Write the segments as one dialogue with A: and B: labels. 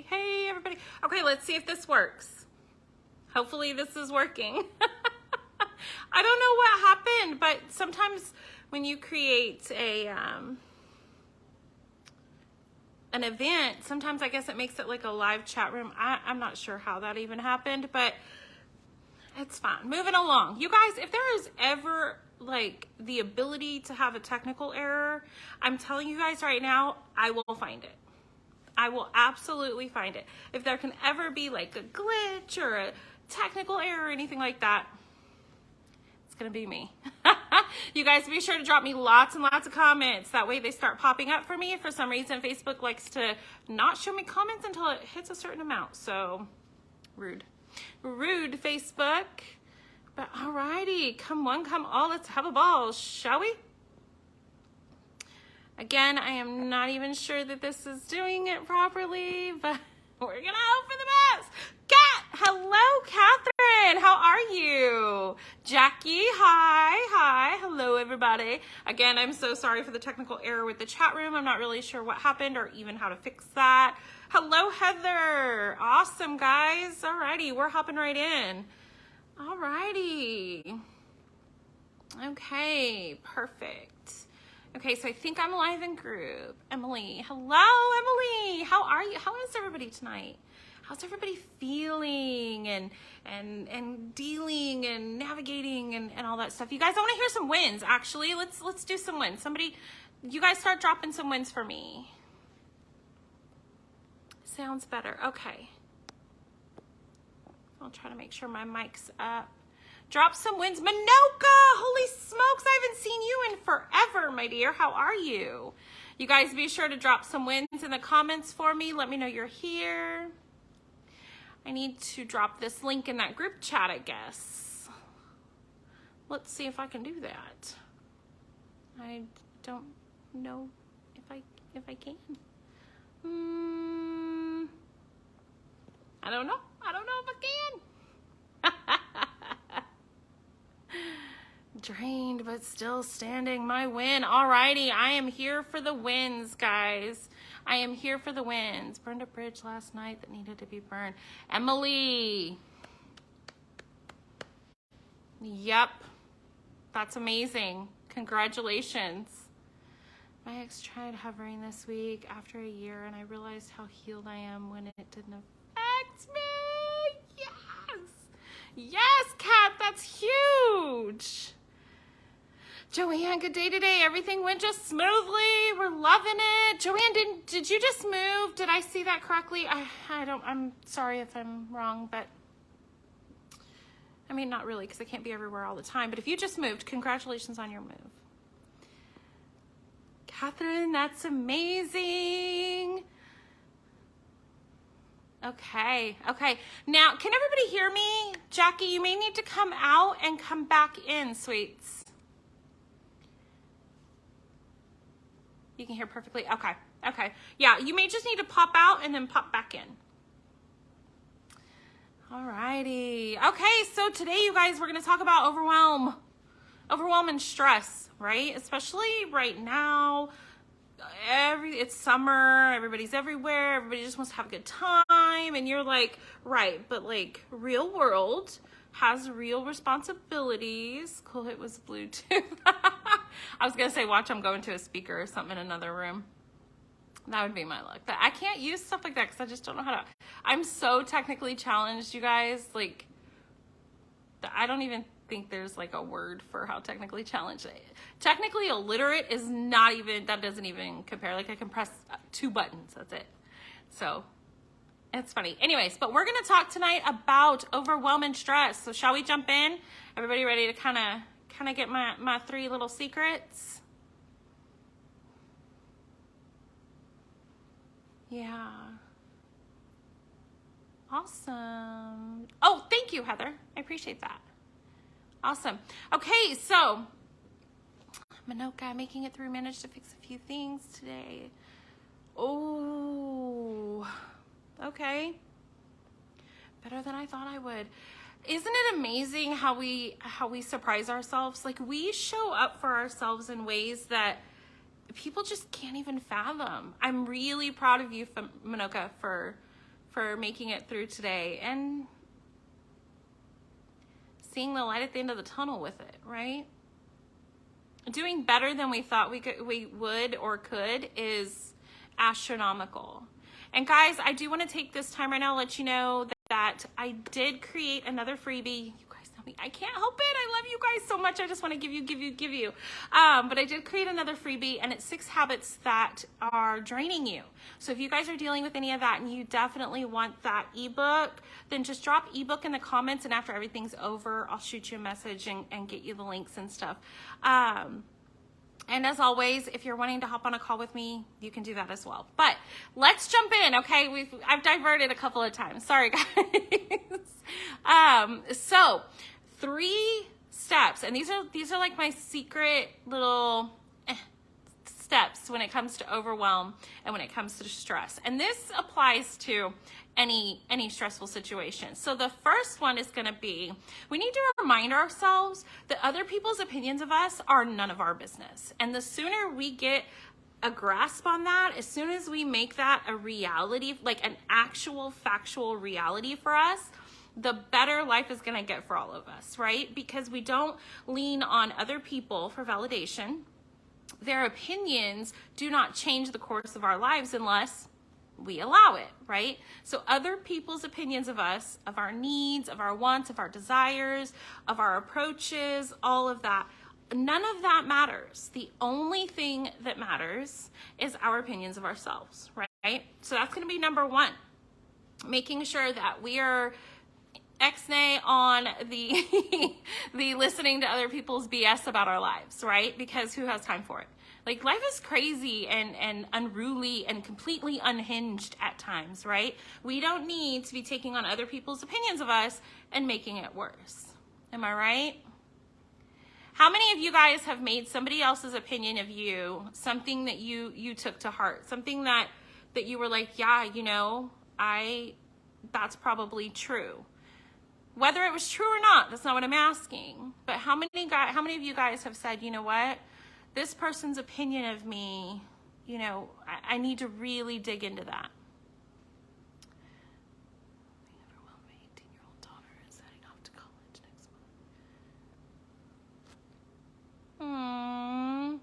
A: Hey, everybody. Okay, let's see if this works. Hopefully this is working. I don't know what happened, but sometimes when you create an event, sometimes I guess it makes it like a live chat room. I'm not sure how that even happened, but it's fine. Moving along. You guys, if there is ever like the ability to have a technical error, I'm telling you guys right now, I will find it. I will absolutely find it. If there can ever be like a glitch or a technical error or anything like that, it's gonna be me. You guys be sure to drop me lots and lots of comments. That way they start popping up for me. For some reason, Facebook likes to not show me comments until it hits a certain amount. So rude. Rude, Facebook. But alrighty, come one, come all, let's have a ball, shall we? Again, I am not even sure that this is doing it properly, but we're gonna hope for the best. Kat, hello, Catherine, how are you? Jackie, hi, hello, everybody. Again, I'm so sorry for the technical error with the chat room. I'm not really sure what happened or even how to fix that. Hello, Heather. Awesome, guys. Alrighty, we're hopping right in. Alrighty. Okay, perfect. Okay, so I think I'm live in group. Emily, hello, Emily. How are you? How is everybody tonight? How's everybody feeling and dealing and navigating and all that stuff? You guys, I want to hear some wins. Actually, let's do some wins. Somebody, you guys start dropping some wins for me. Sounds better. Okay. I'll try to make sure my mic's up. Drop some wins. Manoka, holy smokes, I haven't seen you in forever, my dear. How are you? You guys be sure to drop some wins in the comments for me. Let me know you're here. I need to drop this link in that group chat, I guess. Let's see if I can do that. I don't know if I can. I don't know. I don't know if I can. Drained, but still standing. My win. Alrighty, I am here for the wins, guys. I am here for the wins. Burned a bridge last night that needed to be burned. Emily. Yep. That's amazing. Congratulations. My ex tried hovering this week after a year, and I realized how healed I am when it didn't affect me. Yes. Yes, Kat, that's huge. Joanne, good day today. Everything went just smoothly. We're loving it. Joanne, did you just move? Did I see that correctly? I'm sorry if I'm wrong, but I mean, not really, because I can't be everywhere all the time. But if you just moved, congratulations on your move. Catherine, that's amazing. Okay. Now, can everybody hear me? Jackie, you may need to come out and come back in, sweets. You can hear perfectly. Okay. Yeah, you may just need to pop out and then pop back in. Alrighty. Okay, so today, you guys, we're going to talk about overwhelm. Overwhelm and stress, right? Especially right now. It's summer, everybody's everywhere, everybody just wants to have a good time, and you're like, right, but like real world has real responsibilities. Cool, it was Bluetooth. I was gonna say, watch, I'm going to a speaker or something in another room. That would be my luck. But I can't use stuff like that because I just don't know how to. I'm so technically challenged, you guys. Like, I don't even think there's like a word for how technically challenged. Technically illiterate is not even, that doesn't even compare. Like, I can press 2 buttons, that's it. So it's funny. Anyways, but we're going to talk tonight about overwhelm and stress. So shall we jump in? Everybody ready to kind of get my 3 little secrets? Yeah. Awesome. Oh, thank you, Heather. I appreciate that. Awesome. Okay, so Manoka, making it through, managed to fix a few things today. Oh, okay. Better than I thought I would. Isn't it amazing how we surprise ourselves? Like, we show up for ourselves in ways that people just can't even fathom. I'm really proud of you, Manoka, for for making it through today and seeing the light at the end of the tunnel with it, right? Doing better than we thought we would or could is astronomical. And guys, I do want to take this time right now to let you know that I did create another freebie. You guys know me, I can't help it. I love you guys so much. I just want to give you. But I did create another freebie, and it's 6 habits that are draining you. So if you guys are dealing with any of that and you definitely want that ebook, then just drop ebook in the comments, and after everything's over, I'll shoot you a message and get you the links and stuff. And as always, if you're wanting to hop on a call with me, you can do that as well. But let's jump in, okay? I've diverted a couple of times. Sorry, guys. So 3 steps, and these are like my secret little steps when it comes to overwhelm and when it comes to stress. And this applies to any stressful situation. So the first one is going to be, we need to remind ourselves that other people's opinions of us are none of our business. And the sooner we get a grasp on that, as soon as we make that a reality, like an actual factual reality for us, the better life is going to get for all of us, right? Because we don't lean on other people for validation. Their opinions do not change the course of our lives unless we allow it, right? So other people's opinions of us, of our needs, of our wants, of our desires, of our approaches, all of that, none of that matters. The only thing that matters is our opinions of ourselves, right? So that's going to be number 1, making sure that we are X-nay on the listening to other people's BS about our lives, right? Because who has time for it? Like, life is crazy and unruly and completely unhinged at times, right? We don't need to be taking on other people's opinions of us and making it worse. Am I right? How many of you guys have made somebody else's opinion of you something that you took to heart? Something that you were like, yeah, you know, that's probably true. Whether it was true or not, that's not what I'm asking. But how many of you guys have said, you know what? This person's opinion of me, you know, I need to really dig into that. Overwhelmed, my 18-year-old daughter is heading off to college next month.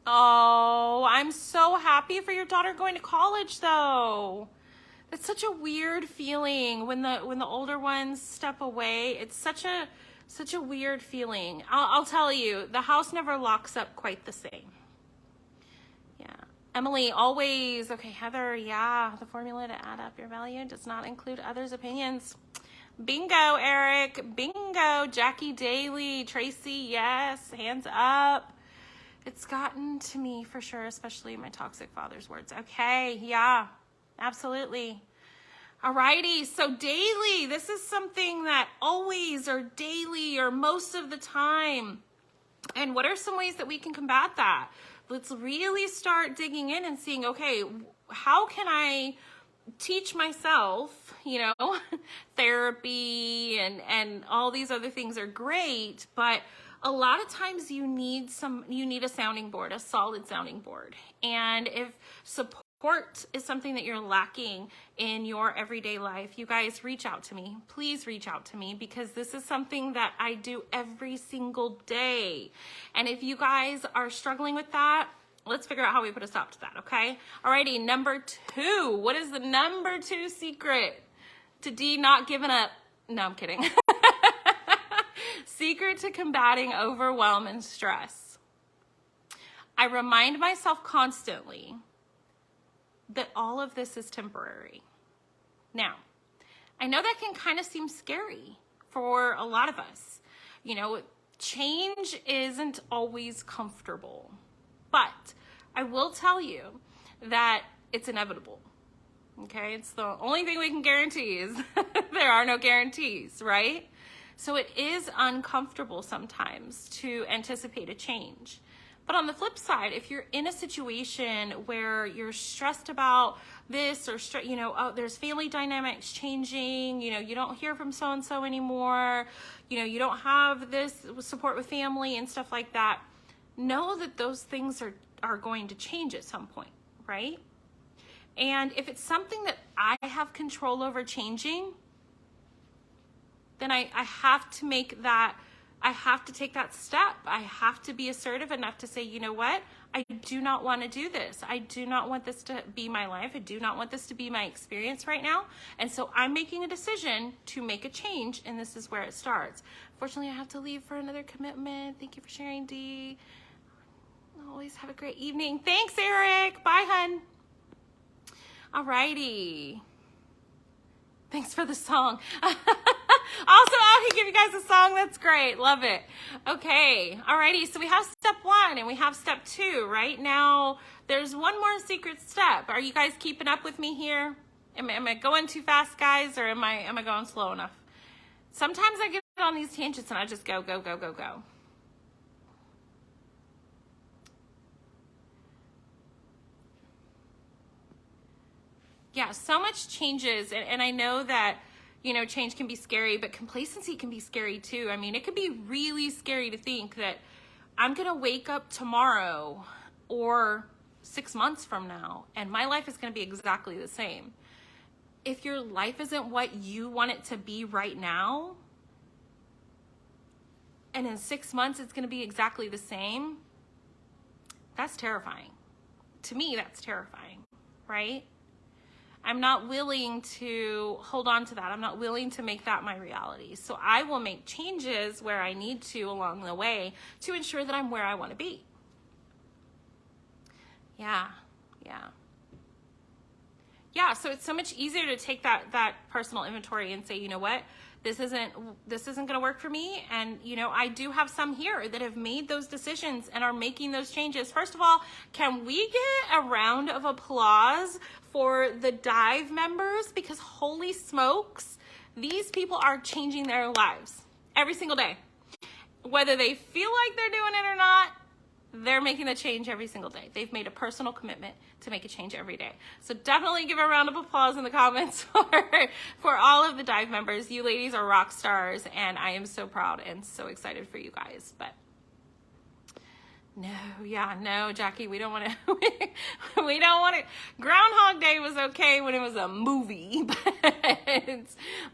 A: Oh, I'm so happy for your daughter going to college, though. That's such a weird feeling when the older ones step away. It's such a weird feeling. I'll tell you, the house never locks up quite the same. Yeah. Emily, always. Okay, Heather, yeah. The formula to add up your value does not include others' opinions. Bingo, Eric. Bingo. Jackie Daly. Tracy, yes. Hands up. It's gotten to me for sure, especially my toxic father's words. Okay, yeah. Absolutely. Alrighty, so daily, this is something that always or daily or most of the time. And what are some ways that we can combat that? Let's really start digging in and seeing, okay, how can I teach myself, you know, therapy and all these other things are great, but a lot of times you need a sounding board, a solid sounding board. And if support is something that you're lacking in your everyday life, you guys reach out to me. Please reach out to me, because this is something that I do every single day. And if you guys are struggling with that, let's figure out how we put a stop to that, okay? Alrighty, number 2. What is the number 2 secret to D not giving up? No, I'm kidding. Secret to combating overwhelm and stress. I remind myself constantly that all of this is temporary. Now, I know that can kind of seem scary for a lot of us. You know, change isn't always comfortable, but I will tell you that it's inevitable. Okay, it's the only thing we can guarantee is there are no guarantees, right? So it is uncomfortable sometimes to anticipate a change. But on the flip side, if you're in a situation where you're stressed about this or, there's family dynamics changing, you don't hear from so-and-so anymore, you don't have this support with family and stuff like that, know that those things are going to change at some point, right? And if it's something that I have control over changing, then I have to make that, I have to take that step. I have to be assertive enough to say, you know what? I do not want to do this. I do not want this to be my life. I do not want this to be my experience right now. And so I'm making a decision to make a change, and this is where it starts. Fortunately, I have to leave for another commitment. Thank you for sharing, Dee. Always have a great evening. Thanks, Eric. Bye, hun. Alrighty. Thanks for the song. Also out here, give you guys a song. That's great. Love it. Okay. Alrighty. So we have step 1 and we have step 2. Right now, there's one more secret step. Are you guys keeping up with me here? Am I going too fast, guys, or am I going slow enough? Sometimes I get on these tangents and I just go. Yeah, so much changes, and I know that, you know, change can be scary, but complacency can be scary too. I mean, it can be really scary to think that I'm gonna wake up tomorrow or 6 months from now, and my life is gonna be exactly the same. If your life isn't what you want it to be right now, and in 6 months it's gonna be exactly the same, that's terrifying. To me, that's terrifying, right? I'm not willing to hold on to that. I'm not willing to make that my reality. So I will make changes where I need to along the way to ensure that I'm where I want to be. Yeah. So it's so much easier to take that personal inventory and say, you know what, this isn't going to work for me. And, you know, I do have some here that have made those decisions and are making those changes. First of all, can we get a round of applause for the Dive members? Because holy smokes, these people are changing their lives every single day. Whether they feel like they're doing it or not, they're making the change every single day. They've made a personal commitment to make a change every day. So definitely give a round of applause in the comments for all of the Dive members. You ladies are rock stars, and I am so proud and so excited for you guys. But no, Jackie, we don't want to. We don't want it. Groundhog Day was okay when it was a movie,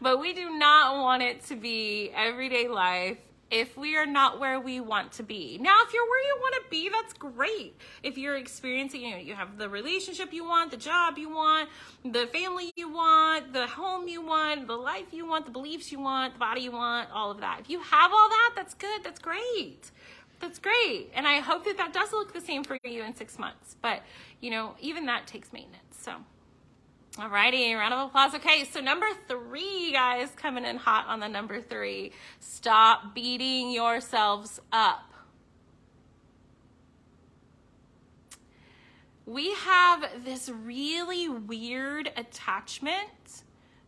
A: but we do not want it to be everyday life if we are not where we want to be. Now, if you're where you want to be, that's great. If you're experiencing, you know, you have the relationship you want, the job you want, the family you want, the home you want, the life you want, the beliefs you want, the body you want, all of that. If you have all that, that's good. That's great. That's great. And I hope that does look the same for you in 6 months. But, you know, even that takes maintenance. So, alrighty, round of applause. Okay, so number 3, guys, coming in hot on the number 3. Stop beating yourselves up. We have this really weird attachment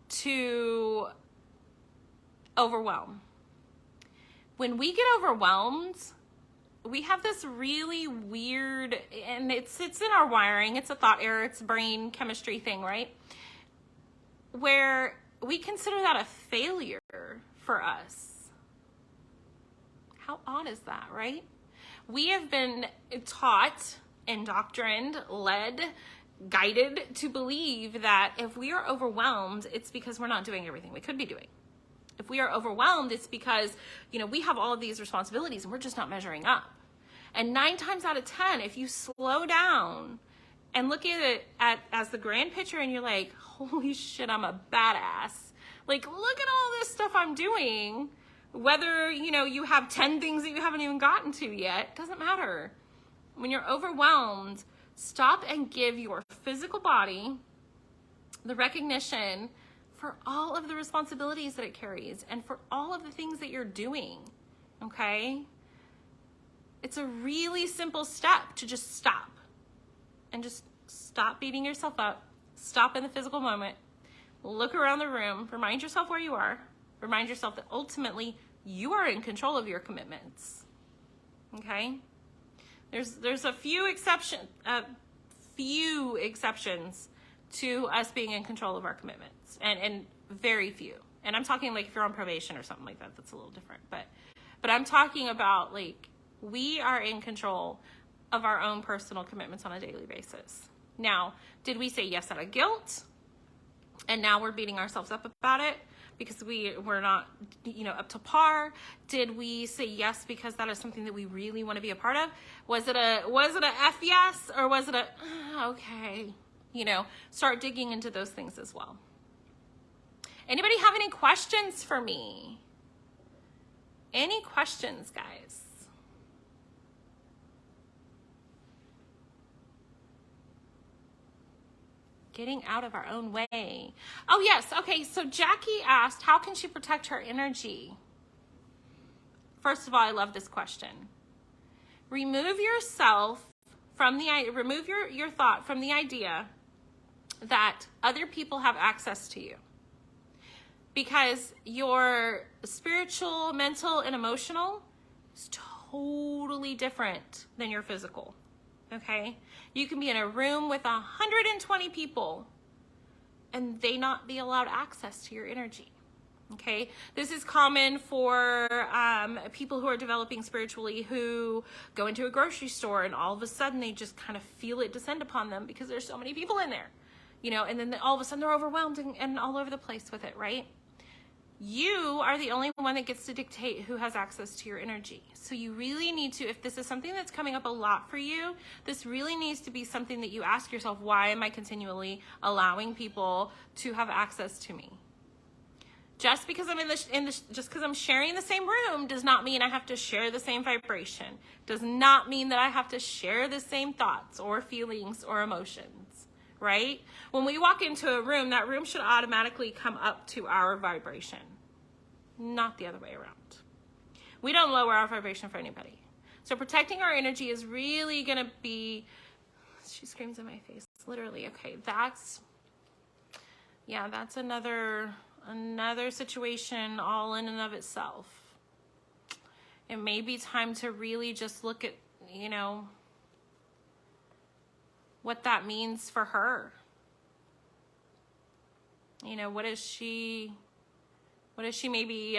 A: to overwhelm. When we get overwhelmed, we have this really weird, and it's in our wiring, it's a thought error, it's a brain chemistry thing, right? Where we consider that a failure for us. How odd is that, right? We have been taught, indoctrined, led, guided to believe that if we are overwhelmed, it's because we're not doing everything we could be doing. If we are overwhelmed, it's because, you know, we have all of these responsibilities and we're just not measuring up. And 9 times out of 10, if you slow down and look at it as the grand picture and you're like, holy shit, I'm a badass. Like, look at all this stuff I'm doing. Whether, you know, you have 10 things that you haven't even gotten to yet, doesn't matter. When you're overwhelmed, stop and give your physical body the recognition for all of the responsibilities that it carries and for all of the things that you're doing, okay? It's a really simple step to just stop and just stop beating yourself up, stop in the physical moment, look around the room, remind yourself where you are, remind yourself that ultimately you are in control of your commitments, okay? There's a few exceptions to us being in control of our commitments, and very few. And I'm talking like if you're on probation or something like that, that's a little different. But I'm talking about like We are in control of our own personal commitments on a daily basis. Now, did we say yes out of guilt? And now we're beating ourselves up about it because we're not, up to par? Did we say yes because that is something that we really want to be a part of? Was it a F yes, or was it a okay? Start digging into those things as well. Anybody have any questions for me? Any questions, guys? Getting out of our own way. Oh, yes. Okay, so Jackie asked, how can she protect her energy? First of all, I love this question. Remove yourself from remove your thought from the idea that other people have access to you. Because your spiritual, mental, and emotional is totally different than your physical. Okay? You can be in a room with 120 people and they not be allowed access to your energy. Okay? This is common for people who are developing spiritually, who go into a grocery store and all of a sudden they just kind of feel it descend upon them because there's so many people in there. And then all of a sudden they're overwhelmed and all over the place with it, right? You are the only one that gets to dictate who has access to your energy. So you really need to, if this is something that's coming up a lot for you, this really needs to be something that you ask yourself, why am I continually allowing people to have access to me? Just because I'm just because I'm sharing the same room does not mean I have to share the same vibration. Does not mean that I have to share the same thoughts or feelings or emotions, right? When we walk into a room, that room should automatically come up to our vibration, not the other way around. We don't lower our vibration for anybody. So protecting our energy is really going to be, she screams in my face, literally. Okay, that's another situation all in and of itself. It may be time to really just look at, what that means for her. What is she maybe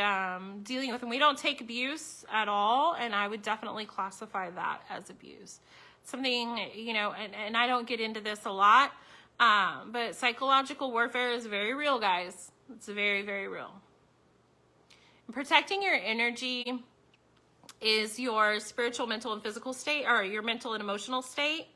A: dealing with? And we don't take abuse at all, and I would definitely classify that as abuse. Something, and I don't get into this a lot, but psychological warfare is very real, guys. It's very, very real. Protecting your energy is your spiritual, mental, and physical state, or your mental and emotional state.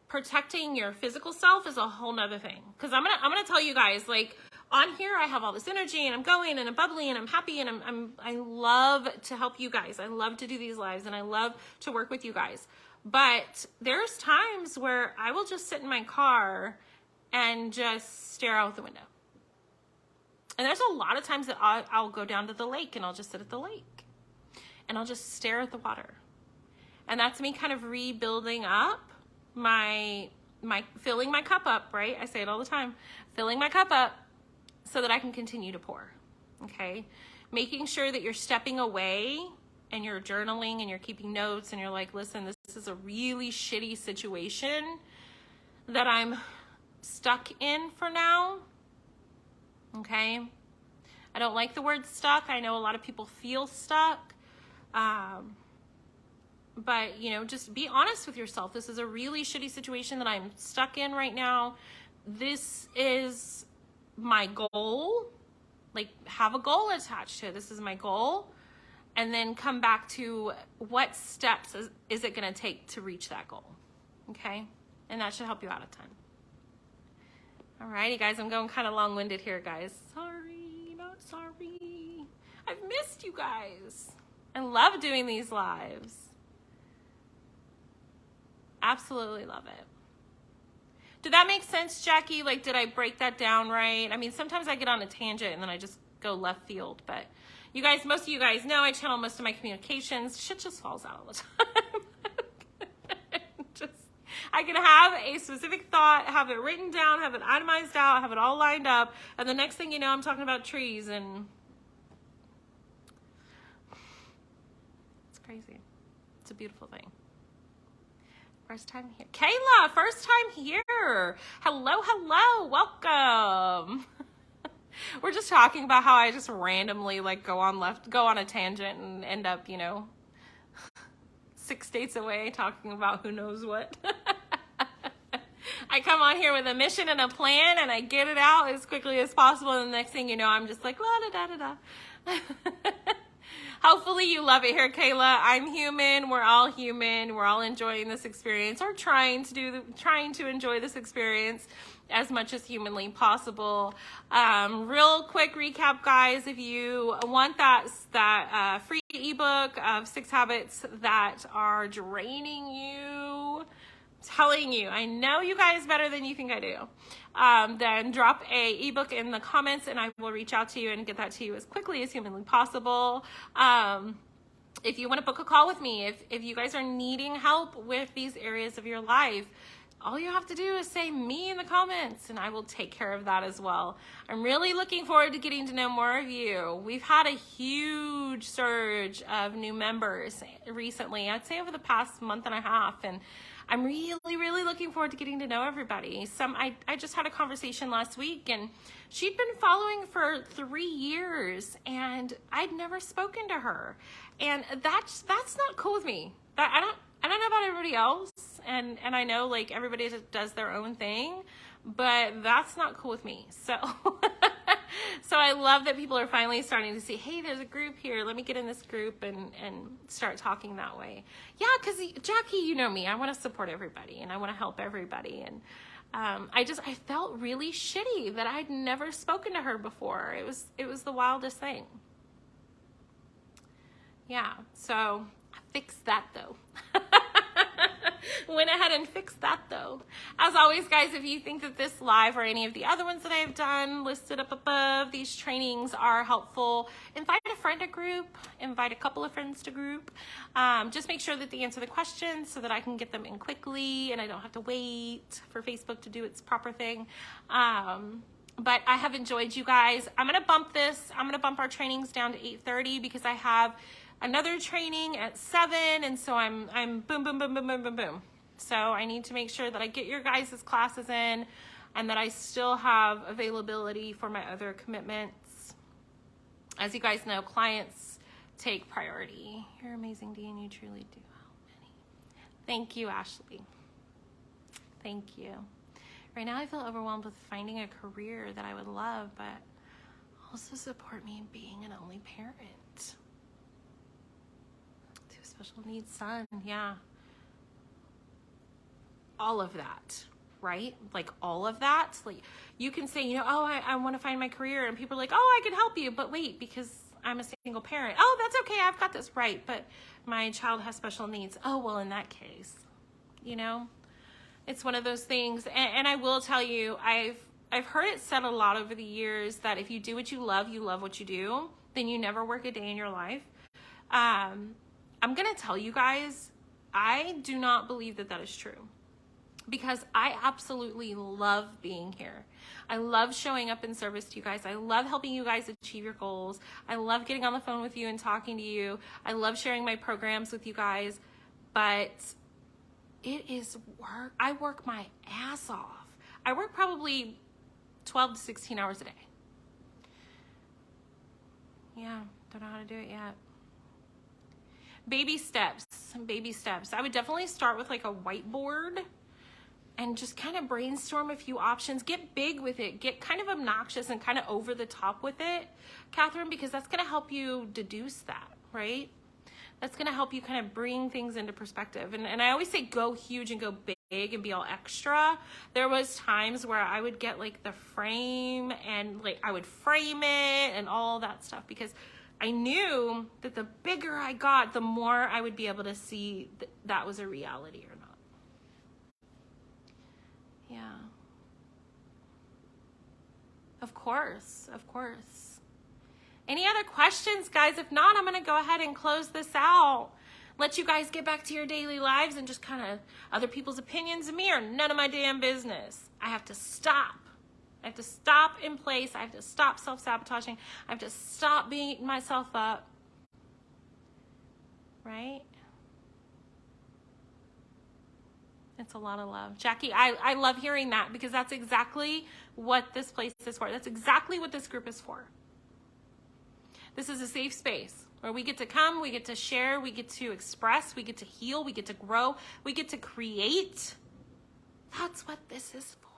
A: Protecting your physical self is a whole nother thing. Because I'm gonna tell you guys, like, on here I have all this energy and I'm going and I'm bubbly and I'm happy and I love to help you guys. I love to do these lives and I love to work with you guys. But there's times where I will just sit in my car and just stare out the window. And there's a lot of times that I'll go down to the lake and I'll just sit at the lake and I'll just stare at the water. And that's me kind of rebuilding up my filling my cup up, right? I say it all the time, filling my cup up so that I can continue to pour. Okay? Making sure that you're stepping away and you're journaling and you're keeping notes and you're like, listen, this is a really shitty situation that I'm stuck in for now. Okay? I don't like the word stuck. I know a lot of people feel stuck. But, just be honest with yourself. This is a really shitty situation that I'm stuck in right now. This is my goal. Like, have a goal attached to it. This is my goal. And then come back to what steps is it going to take to reach that goal. Okay? And that should help you out a ton. Alrighty, guys. I'm going kind of long-winded here, guys. Sorry, not sorry. I've missed you guys. I love doing these lives. Absolutely love it. Did that make sense, Jackie? Like, did I break that down right? I mean, sometimes I get on a tangent and then I just go left field, but most of you guys know I channel most of my communications. Shit just falls out all the time. I can have a specific thought, have it written down, have it itemized out, have it all lined up, and the next thing you know, I'm talking about trees, and it's crazy. It's a beautiful thing. First time here. Kayla, first time here. Hello, welcome. We're just talking about how I just randomly go on a tangent and end up, 6 states away talking about who knows what. I come on here with a mission and a plan, and I get it out as quickly as possible, and the next thing you know, I'm just like, la da da da da. Hopefully you love it here, Kayla. I'm human. We're all human. We're all enjoying this experience, or trying to enjoy this experience as much as humanly possible. Real quick recap, guys. If you want that free ebook of 6 habits that are draining you, telling you, I know you guys better than you think I do, then drop a ebook in the comments and I will reach out to you and get that to you as quickly as humanly possible. If you want to book a call with me, if you guys are needing help with these areas of your life, all you have to do is say me in the comments and I will take care of that as well. I'm really looking forward to getting to know more of you. We've had a huge surge of new members recently, I'd say over the past month and a half, and I'm really looking forward to getting to know everybody. I just had a conversation last week, and she'd been following for 3 years, and I'd never spoken to her, and that's not cool with me. I don't know about everybody else, and I know like everybody does their own thing, but that's not cool with me. So so I love that people are finally starting to see, hey, there's a group here. Let me get in this group and start talking that way. Yeah, because Jackie, you know me. I want to support everybody and I want to help everybody. And I felt really shitty that I'd never spoken to her before. It was the wildest thing. Yeah, so I fixed that though. Went ahead and fixed that though. As always, guys, if you think that this live or any of the other ones that I've done listed up above, these trainings are helpful, invite a friend to group, invite a couple of friends to group. Just make sure that they answer the questions so that I can get them in quickly and I don't have to wait for Facebook to do its proper thing. But I have enjoyed you guys. I'm going to bump our trainings down to 8:30 because I have another training at 7, and so I'm boom. So I need to make sure that I get your guys' classes in and that I still have availability for my other commitments. As you guys know, clients take priority. You're amazing, Dee, and you truly do help many. Thank you, Ashley. Thank you. Right now I feel overwhelmed with finding a career that I would love, but also support me in being an only parent. Special needs son, yeah. All of that, right? Like all of that. Like you can say, you know, oh, I want to find my career, and people are like, oh, I can help you, but wait, because I'm a single parent. Oh, that's okay, I've got this, right? But my child has special needs. Oh, well, in that case, you know, it's one of those things. And I will tell you, I've heard it said a lot over the years that if you do what you love what you do, then you never work a day in your life. I'm going to tell you guys, I do not believe that is true, because I absolutely love being here. I love showing up in service to you guys. I love helping you guys achieve your goals. I love getting on the phone with you and talking to you. I love sharing my programs with you guys, but it is work. I work my ass off. I work probably 12 to 16 hours a day. Yeah, don't know how to do it yet. Baby steps. I would definitely start with like a whiteboard and just kind of brainstorm a few options. Get big with it. Get kind of obnoxious and kind of over the top with it, Catherine, because that's going to help you deduce that, right? That's going to help you kind of bring things into perspective. And I always say go huge and go big and be all extra. There was times where I would get like the frame and like I would frame it and all that stuff, because I knew that the bigger I got, the more I would be able to see that was a reality or not. Yeah. Of course. Any other questions, guys? If not, I'm going to go ahead and close this out. Let you guys get back to your daily lives, and just kind of other people's opinions of me are none of my damn business. I have to stop. I have to stop in place. I have to stop self-sabotaging. I have to stop beating myself up. Right? It's a lot of love. Jackie, I love hearing that, because that's exactly what this place is for. That's exactly what this group is for. This is a safe space. where we get to come, we get to share, we get to express, we get to heal, we get to grow, we get to create. That's what this is for.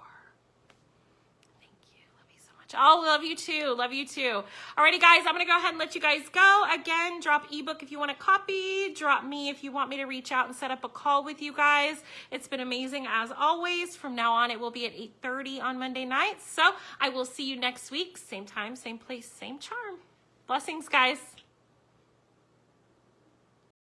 A: Thank you. Love you so much. Oh, love you too. Love you too. Alrighty, guys, I'm going to go ahead and let you guys go. Again, drop ebook if you want a copy. Drop me if you want me to reach out and set up a call with you guys. It's been amazing as always. From now on, it will be at 8:30 on Monday nights. So I will see you next week. Same time, same place, same charm. Blessings, guys.